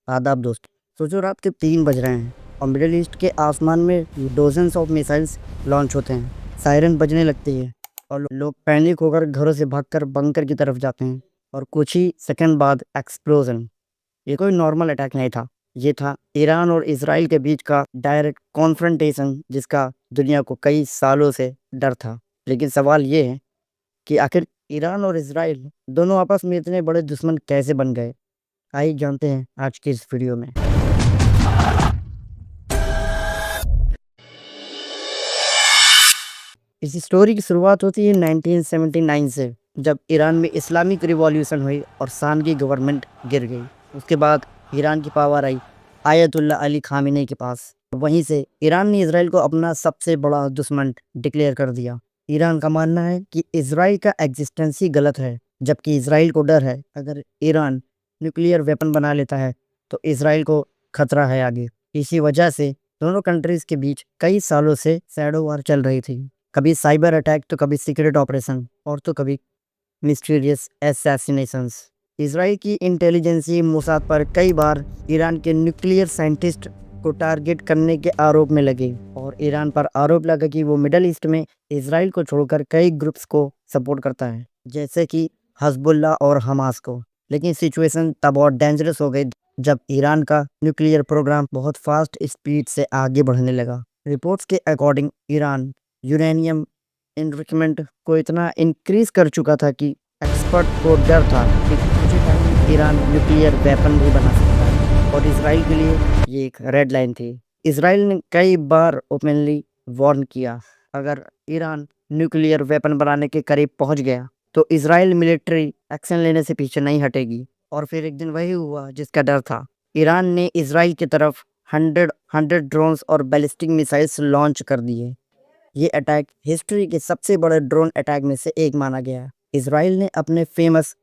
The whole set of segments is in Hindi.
आदाब दोस्तों। सोचो रात के 3 बज रहे हैं और मिडिल ईस्ट के आसमान में डोजन्स ऑफ मिसाइल्स लॉन्च होते हैं। सायरन बजने लगती है और लोग पैनिक होकर घरों से भागकर बंकर की तरफ जाते हैं और कुछ ही सेकंड बाद एक्सप्लोजन। ये कोई नॉर्मल अटैक नहीं था, ये था ईरान और इसराइल के बीच का डायरेक्ट कॉन्फ्रंटेशन जिसका दुनिया को कई सालों से डर था। लेकिन सवाल ये है कि आखिर ईरान और इसराइल दोनों आपस में इतने बड़े दुश्मन कैसे बन गए। आइए जानते हैं आज की इस वीडियो में। इस स्टोरी की शुरुआत होती है 1979 से, जब ईरान में इस्लामिक रिवॉल्यूशन हुई और शान की गवर्नमेंट गिर गई। उसके बाद ईरान की पावर आई आयतुल्ला अली खामेनी के पास। वहीं से ईरान ने इसराइल को अपना सबसे बड़ा दुश्मन डिक्लेयर कर दिया। ईरान का मानना है कि इसराइल का एग्जिस्टेंस ही गलत है, जबकि इसराइल को डर है अगर ईरान न्यूक्लियर वेपन बना लेता है तो इसराइल को खतरा है आगे। इसी वजह से दोनों कंट्रीज के बीच कई सालों से शैडो वॉर चल रही थी। कभी साइबर अटैक तो कभी सीक्रेट ऑपरेशन और तो कभी मिस्टीरियस असैसिनेशंस। इसराइल की इंटेलिजेंसी मोसाद पर कई बार ईरान के न्यूक्लियर साइंटिस्ट को टारगेट करने के आरोप में लगे और ईरान पर आरोप लगा कि वो मिडल ईस्ट में इसराइल को छोड़कर कई ग्रुप्स को सपोर्ट करता है, जैसे कि हजबुल्ला और हमास को। लेकिन सिचुएशन तब और डेंजरस हो गई जब ईरान का न्यूक्लियर प्रोग्राम बहुत फास्ट स्पीड से आगे बढ़ने लगा। रिपोर्ट्स के अकॉर्डिंग ईरान यूरेनियम इनरिचमेंट को इतना इंक्रीज कर चुका था कि एक्सपर्ट को डर था कि कुछ ही टाइम में ईरान न्यूक्लियर वेपन भी बना सकता है और इसराइल के लिए ये एक रेड लाइन थी। इसराइल ने कई बार ओपनली वार्न किया, अगर ईरान न्यूक्लियर वेपन बनाने के करीब पहुंच गया तो इसराइल मिलिट्री एक्शन लेने से पीछे नहीं हटेगी। और फिर एक दिन वही हुआ जिसका डर था। ईरान ने इसराइल की तरफ 100 ड्रोन्स और बैलिस्टिक मिसाइल्स लॉन्च कर दिए। ये अटैक हिस्ट्री के सबसे बड़े ड्रोन अटैक में से एक माना गया है। इसराइल ने अपने फेमस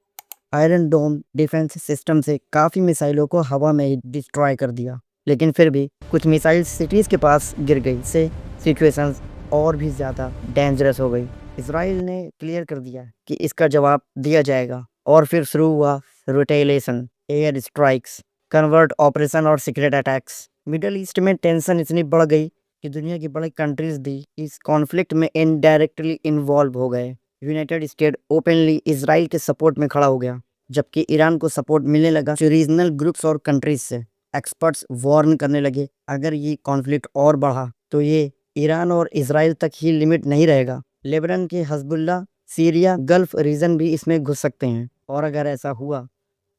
आयरन डोम डिफेंस सिस्टम से काफ़ी मिसाइलों को हवा में ही डिस्ट्रॉय कर दिया, लेकिन फिर भी कुछ मिसाइल सिटीज़ के पास गिर गई से सिचुएशंस और भी ज़्यादा डेंजरस हो गई। इसराइल ने क्लियर कर दिया कि इसका जवाब दिया जाएगा और फिर शुरू हुआ retaliation, air strikes, convert operation और सीक्रेट अटैक्स। मिडल ईस्ट में टेंशन इतनी बढ़ गई कि दुनिया की बड़ी कंट्रीज भी इस कॉन्फ्लिक्ट में इनडायरेक्टली इन्वॉल्व हो गए। यूनाइटेड स्टेट ओपनली इसराइल के सपोर्ट में खड़ा हो गया, जबकि ईरान को सपोर्ट मिलने लगा रीजनल ग्रुप्स और कंट्रीज से। एक्सपर्ट्स वार्न करने लगे अगर ये कॉन्फ्लिक्ट और बढ़ा तो ये ईरान और इसराइल तक ही लिमिट नहीं रहेगा। लेबनान के हजबुल्ला, सीरिया, गल्फ रीजन भी इसमें घुस सकते हैं और अगर ऐसा हुआ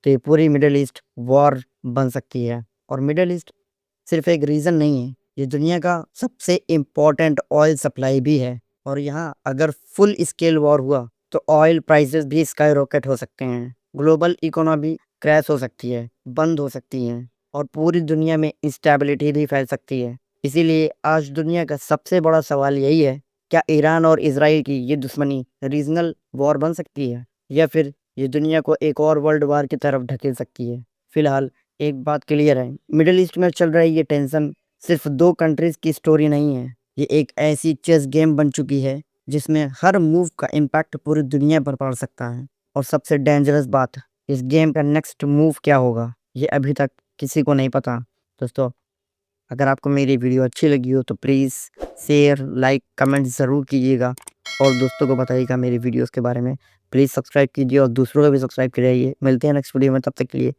तो ये पूरी मिडिल ईस्ट वॉर बन सकती है। और मिडिल ईस्ट सिर्फ एक रीजन नहीं है, ये दुनिया का सबसे इम्पोर्टेंट ऑयल सप्लाई भी है और यहाँ अगर फुल स्केल वॉर हुआ तो ऑयल प्राइसेस भी स्काई रॉकेट हो सकते हैं, ग्लोबल इकोनॉमी क्रैश हो सकती है, बंद हो सकती है और पूरी दुनिया में इंस्टेबिलिटी भी फैल सकती है। इसीलिए आज दुनिया का सबसे बड़ा सवाल यही है, क्या ईरान और इसराइल की ये दुश्मनी रीजनल वॉर बन सकती है या फिर ये दुनिया को एक और वर्ल्ड वार की तरफ ढकेल सकती है। फिलहाल एक बात क्लियर है, मिडिल ईस्ट में चल रही ये टेंशन सिर्फ 2 कंट्रीज की स्टोरी नहीं है, ये एक ऐसी चेस गेम बन चुकी है जिसमें हर मूव का इम्पैक्ट पूरी दुनिया पर पड़ सकता है। और सबसे डेंजरस बात, इस गेम का नेक्स्ट मूव क्या होगा ये अभी तक किसी को नहीं पता। दोस्तों, अगर आपको मेरी वीडियो अच्छी लगी हो तो प्लीज़ शेयर, लाइक, कमेंट ज़रूर कीजिएगा और दोस्तों को बताइएगा मेरी वीडियोस के बारे में। प्लीज़ सब्सक्राइब कीजिए और दूसरों को भी सब्सक्राइब कराइए। मिलते हैं नेक्स्ट वीडियो में, तब तक के लिए